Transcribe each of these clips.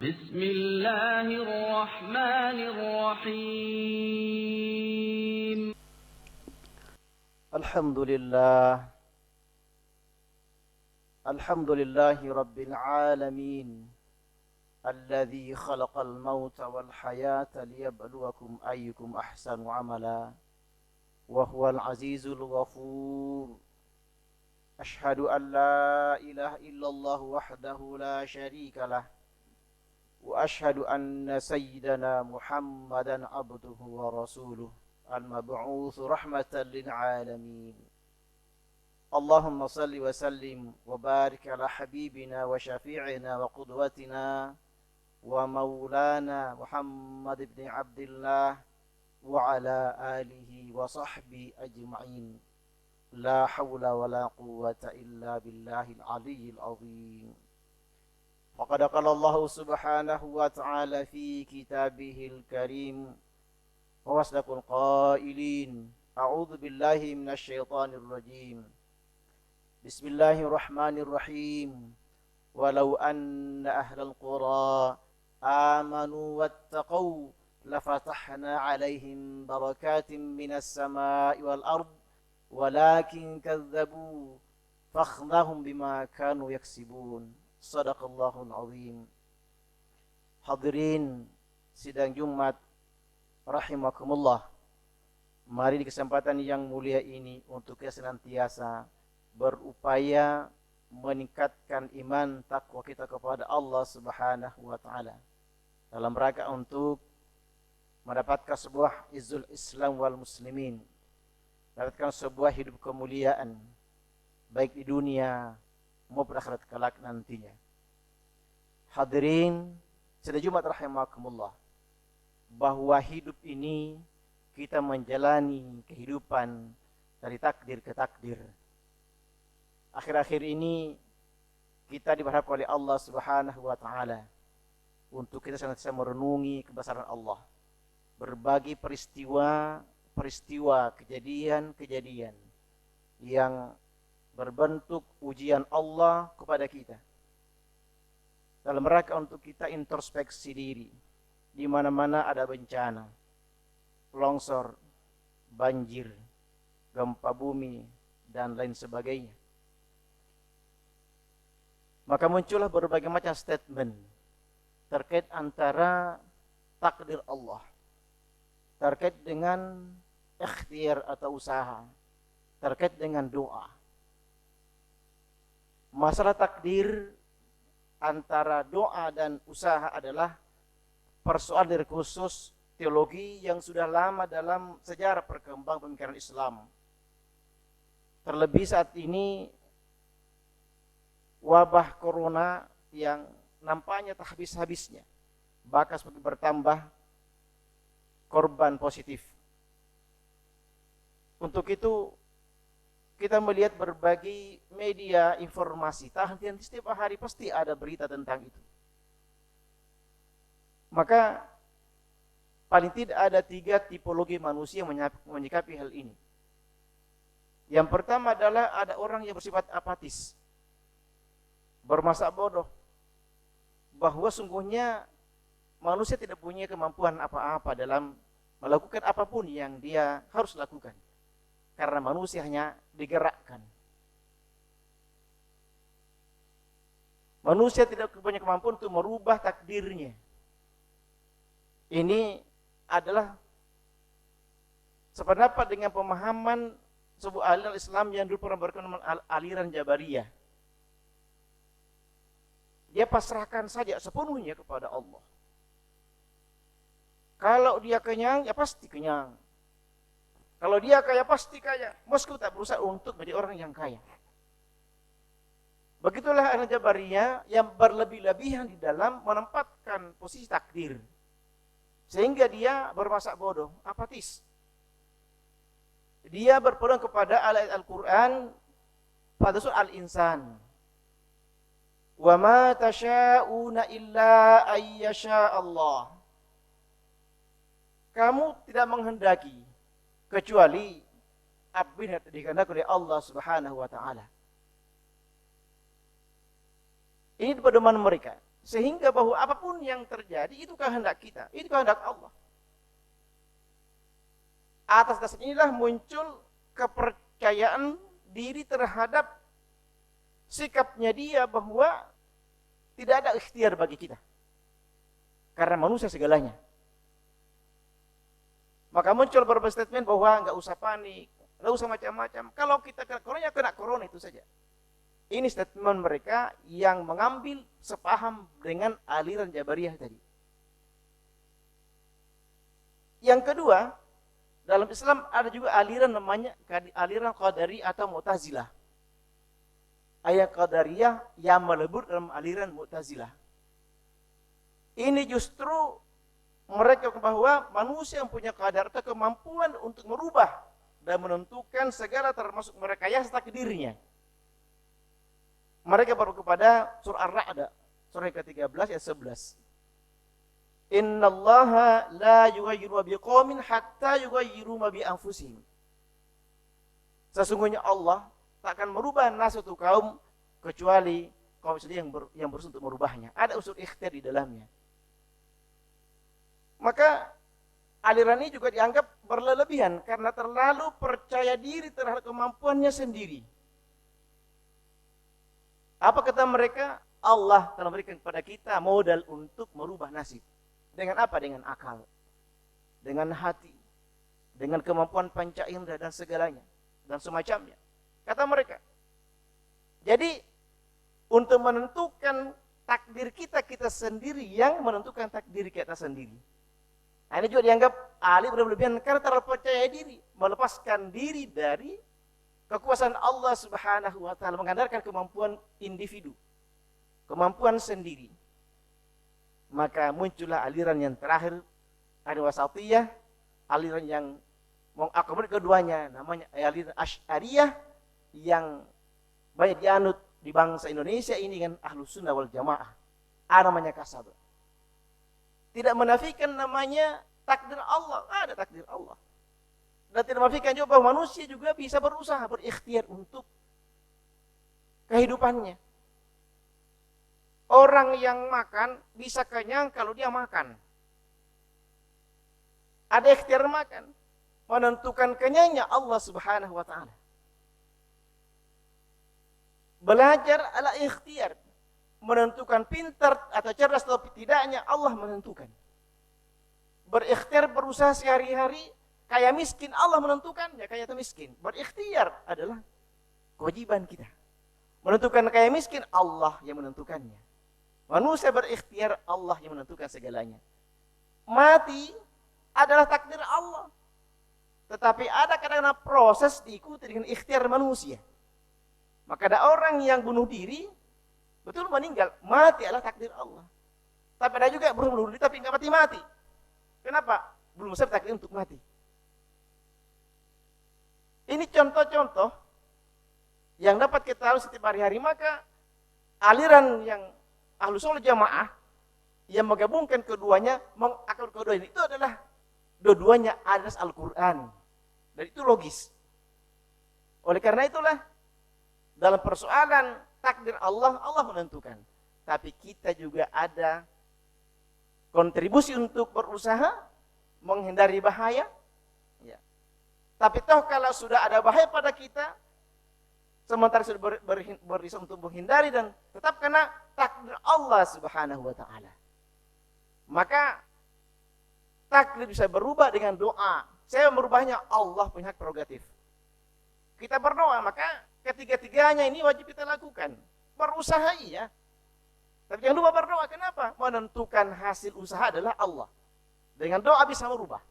بسم الله الرحمن الرحيم الحمد لله رب العالمين الذي خلق الموت والحياة ليبلوكم أيكم أحسن عملا وهو العزيز الغفور أشهد أن لا إله إلا الله وحده لا شريك له وأشهد أن سيدنا محمدا عبده ورسوله المبعوث رحمة للعالمين اللهم صل وسلم وبارك على حبيبنا وشفيعنا وقدوتنا ومولانا محمد بن عبد الله وعلى آله وصحبه أجمعين لا حول ولا قوة إلا بالله العلي العظيم وقد قال الله سبحانه وتعالى في كتابه الكريم وأصدق القائلين أعوذ بالله من الشيطان الرجيم بسم الله الرحمن الرحيم ولو أن أهل القرى آمنوا واتقوا لفتحنا عليهم بركات من السماء والأرض ولكن كذبوا فأخذناهم بما كانوا يكسبون Sadaqallahul azim. Hadirin sidang Jumat rahimakumullah. Mari di kesempatan yang mulia ini untuk kita senantiasa berupaya meningkatkan iman takwa kita kepada Allah Subhanahu wa taala dalam rangka untuk mendapatkan sebuah izzul Islam wal muslimin, mendapatkan sebuah hidup kemuliaan baik di dunia maupun akhirat kelak nantinya. Hadirin sidang Jumat rahimakumullah, bahwa hidup ini kita menjalani kehidupan dari takdir ke takdir. Akhir-akhir ini kita diberhadap oleh Allah Subhanahu wa taala untuk kita senantiasa merenungi kebesaran Allah. Berbagi peristiwa kejadian-kejadian yang berbentuk ujian Allah kepada kita dalam rangka untuk kita introspeksi diri. Di mana-mana ada bencana, longsor, banjir, gempa bumi dan lain sebagainya. Maka muncullah berbagai macam statement terkait antara takdir Allah, terkait dengan ikhtiar atau usaha, terkait dengan doa. Masalah takdir antara doa dan usaha adalah persoalan dari khusus teologi yang sudah lama dalam sejarah perkembangan pemikiran Islam. Terlebih saat ini wabah corona yang nampaknya tak habis-habisnya, bahkan semakin bertambah korban positif. Untuk itu kita melihat berbagai media informasi, tak henti-henti setiap hari pasti ada berita tentang itu. Maka paling tidak ada 3 tipologi manusia menyikapi hal ini. Yang pertama adalah ada orang yang bersifat apatis, bermasa bodoh, bahwa sungguhnya manusia tidak punya kemampuan apa-apa dalam melakukan apapun yang dia harus lakukan, karena manusia hanya digerakkan. Manusia tidak punya kemampuan untuk merubah takdirnya. Ini adalah sependapat dengan pemahaman sebuah aliran Islam yang dulu pernah berkenal aliran Jabariyah. Dia pasrahkan saja sepenuhnya kepada Allah. Kalau dia kenyang, ya pasti kenyang. Kalau dia kaya, pasti kaya. Meskipun tak berusaha untuk menjadi orang yang kaya. Begitulah aliran Jabariyah yang berlebih-lebihan di dalam menempatkan posisi takdir, sehingga dia bermasa bodoh, apatis. Dia berpegang kepada ayat Al-Quran pada surah Al-Insan. Wa ma tasha'una illa ayyasha Allah. Kamu tidak menghendaki kecuali apa yang dikehendaki oleh Allah Subhanahu wa taala. Ini pedoman mereka. Sehingga bahwa apapun yang terjadi itu kehendak kita, itu kehendak Allah. Atas dasar inilah muncul kepercayaan diri terhadap sikapnya dia bahwa tidak ada ikhtiar bagi kita. Karena manusia segalanya. Maka muncul beberapa statement bahwa nggak usah panik, nggak usah macam-macam. Kalau kita kena corona itu saja. Ini statement mereka yang mengambil sepaham dengan aliran Jabariyah tadi. Yang kedua, dalam Islam ada juga aliran namanya aliran Qadari atau Mu'tazilah. Ayat Qadariyah yang melebur dalam aliran Mu'tazilah. Ini justru mereka bahwa manusia yang punya qadar atau kemampuan untuk merubah dan menentukan segala termasuk merekayasa takdirnya. Mereka baru kepada surah Ar-Ra'd, surah ke-13 ayat 11. Innallaha la yughayyiru ma biqaumin hatta yughayyiru ma bi anfusihim. Sesungguhnya Allah tak akan merubah nasib suatu kaum kecuali kaum sendiri yang berusaha untuk merubahnya. Ada unsur ikhtiar di dalamnya. Maka aliran ini juga dianggap berlebihan karena terlalu percaya diri terhadap kemampuannya sendiri. Apa kata mereka? Allah telah memberikan kepada kita modal untuk merubah nasib. Dengan apa? Dengan akal, dengan hati, dengan kemampuan panca indera dan segalanya dan semacamnya. Kata mereka. Jadi untuk menentukan takdir kita, kita sendiri yang menentukan takdir kita sendiri. Nah, ini juga dianggap ahli berlebihan karena terlalu percaya diri, melepaskan diri dari kekuasaan Allah Subhanahu wa taala, mengandalkan kemampuan individu, kemampuan sendiri. Maka muncullah aliran yang terakhir, aliran wasatiyah, aliran yang mengakomodir keduanya, namanya aliran Asy'ariyah yang banyak dianut di bangsa Indonesia ini kan Ahlus Sunnah wal Jamaah. Ada namanya kasab. Tidak menafikan namanya takdir Allah, ada takdir Allah. Dan tidak menafikan juga bahwa manusia juga bisa berusaha, berikhtiar untuk kehidupannya. Orang yang makan bisa kenyang kalau dia makan. Ada ikhtiar makan. Menentukan kenyangnya Allah Subhanahu wa taala. Belajar adalah ikhtiar. Menentukan pintar atau cerdas atau tidaknya Allah menentukan. Berikhtiar berusaha sehari-hari, kaya miskin Allah menentukannya, kaya atau miskin. Berikhtiar adalah kewajiban kita. Menentukan kaya miskin Allah yang menentukannya. Manusia berikhtiar, Allah yang menentukan segalanya. Mati adalah takdir Allah. Tetapi ada kadang-kadang proses diikuti dengan ikhtiar manusia. Maka ada orang yang bunuh diri, betul meninggal, mati adalah takdir Allah. Tapi ada juga bunuh diri tapi nggak mati-mati. Kenapa? Belum siap takdir untuk mati. Ini contoh-contoh yang dapat kita tahu setiap hari-hari. Maka aliran yang Ahlus Sunnah Jamaah yang menggabungkan keduanya, mengakar keduanya itu adalah dua-duanya ada Al-Quran. Dan itu logis. Oleh karena itulah dalam persoalan takdir Allah, Allah menentukan. Tapi kita juga ada kontribusi untuk berusaha menghindari bahaya. Ya. Tapi toh kalau sudah ada bahaya pada kita, sementara sudah berusaha untuk menghindari dan tetap kena takdir Allah Subhanahu wa taala. Maka takdir bisa berubah dengan doa. Saya merubahnya, Allah punya hak prerogatif. Kita berdoa, maka ketiga-tiganya ini wajib kita lakukan. Berusaha iya. Tapi jangan lupa berdoa. Kenapa? Menentukan hasil usaha adalah Allah. Dengan doa bisa merubah.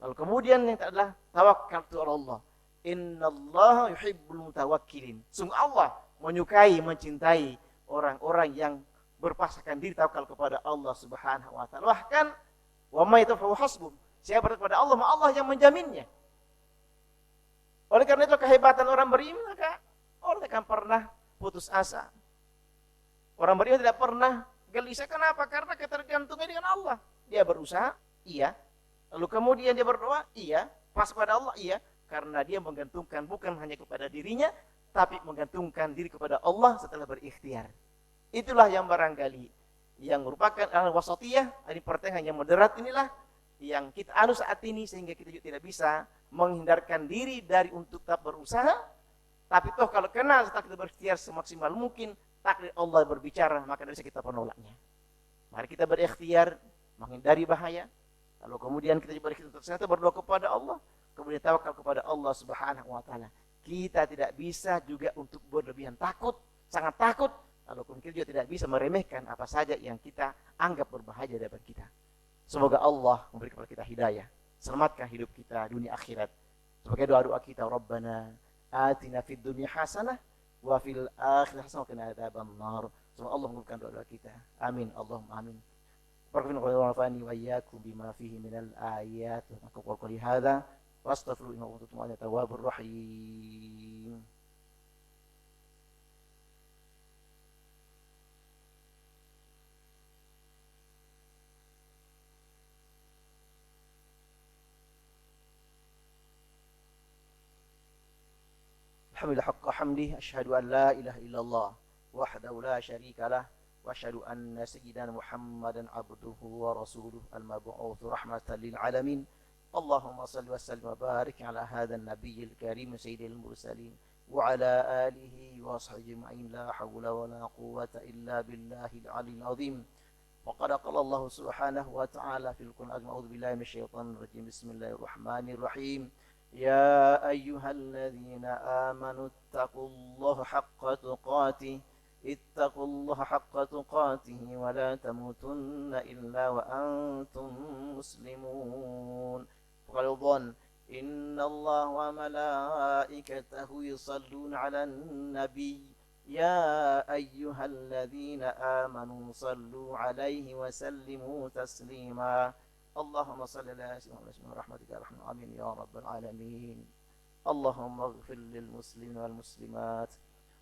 Lalu kemudian yang adalah tawakkaltu ala Allah. Innallaha yuhibbul mutawakkilin. Sungguh Allah menyukai, mencintai orang-orang yang berpasrahkan diri tawakal kepada Allah Subhanahu wa taala. Bahkan wa may tafahu hasbuh. Siapa kepada Allah, Allah yang menjaminnya. Oleh karena itu kehebatan orang beriman, maka orang akan pernah putus asa. Orang beriman tidak pernah gelisah. Kenapa? Karena ketergantungan dengan Allah. Dia berusaha, iya. Lalu kemudian dia berdoa, iya. Pas kepada Allah, iya. Karena dia menggantungkan bukan hanya kepada dirinya, tapi menggantungkan diri kepada Allah setelah berikhtiar. Itulah yang barangkali yang merupakan al-wasatiyah, ini pertengahan yang moderat inilah yang kita anu saat ini, sehingga kita juga tidak bisa menghindarkan diri dari untuk tetap berusaha. Tapi toh kalau kena setelah kita berikhtiar semaksimal mungkin, takdir Allah berbicara, maka tidak bisa kita penolaknya. Mari kita berikhtiar menghindari bahaya. Lalu kemudian kita berikhtiar ternyata berdoa kepada Allah, kemudian tawakal kepada Allah Subhanahu wa taala. Kita tidak bisa juga untuk berlebihan takut, sangat takut. Lalu kemudian kita juga tidak bisa meremehkan apa saja yang kita anggap berbahaya daripada kita. Semoga Allah memberi kepada kita hidayah, selamatkan hidup kita dunia akhirat. Sebagai doa-doa kita, Rabbana atina fid dunya hasanah wa fil akhirati hasanah wa qina adzabannar. Semoga Allah mengabulkan doa-doa kita. Amin. Allahumma amin. Barakallahu fani wa iyyakum bima fihi minal ayat. Aku qouli hadza wa astaghfiru innahu huwa tawwabur rahim. Alhamdulillah haqqa hamdi, asyhadu an la ilaha illallah wahdahu la syarika lah, wa asyhadu anna sayyidana Muhammadan abduhu wa rasuluh al-mab'uts rahmatan lil alamin. Allahumma shalli wa sallim wa barik ala hadzal nabiyil karim sayyidil mursalin wa ala alihi wa sahbihi ajma'in. La haula wa la quwwata illa billahil aliyyil azim. Wa qad qala Allah subhanahu wa ta'ala fil Qur'an, a'udzu billahi minasyaitonir rajim. Bismillahirrahmanirrahim. يا أيها الذين آمنوا اتقوا الله حق تقاته ولا تموتن إلا وأنتم مسلمون. وقال أيضا إن الله وملائكته يصلون على النبي يا أيها الذين آمنوا صلوا عليه وسلموا تسليما. اللهم صل على سيدنا محمد برحمتك يا ارحم الراحمين يا رب العالمين. اللهم اغفر للمسلمين والمسلمات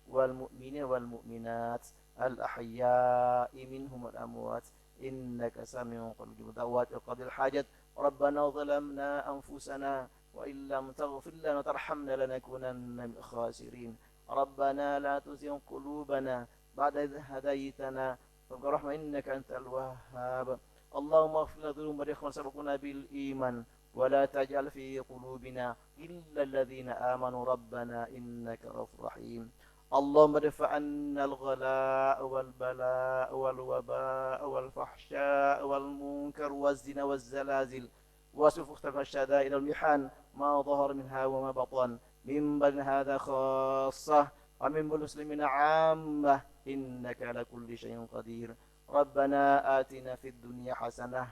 والمؤمنين والمؤمنات الأحياء منهم والأموات إنك سميع قريب دعوات وقضي الحاجات. ربنا ظلمنا أنفسنا وإن لم تغفر لنا وترحمنا لنكونن من الخاسرين. ربنا لا تزغ قلوبنا بعد إذ هديتنا وهب لنا رحمة إنك أنت الوهاب. اللهم اغفر لنا ذنوبنا والإخوان سبقونا بالإيمان ولا تجعل في قلوبنا إلا الذين آمنوا ربنا إنك رؤوف رحيم. اللهم ادفع عنا الغلاء والبلاء والوباء والفحشاء والمنكر والزنا والزلازل وسوء اختلاف الشدائد والمحن ما ظهر منها وما بطن من بين هذا خاصة ومن المسلمين عامة إنك على كل شيء قدير. ربنا آتنا في الدنيا حسنة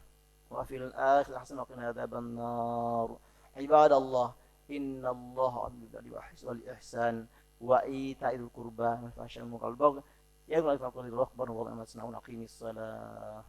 وفي الآخرة حسنة وقنا عذاب النار. عباد الله إن الله أمر بالعدل والإحسان وإيتاء ذي القربى والفحشاء والمنكر والبغي يعظكم لعلكم تذكرون. والله ما تسمعون. أقيموا الصلاة.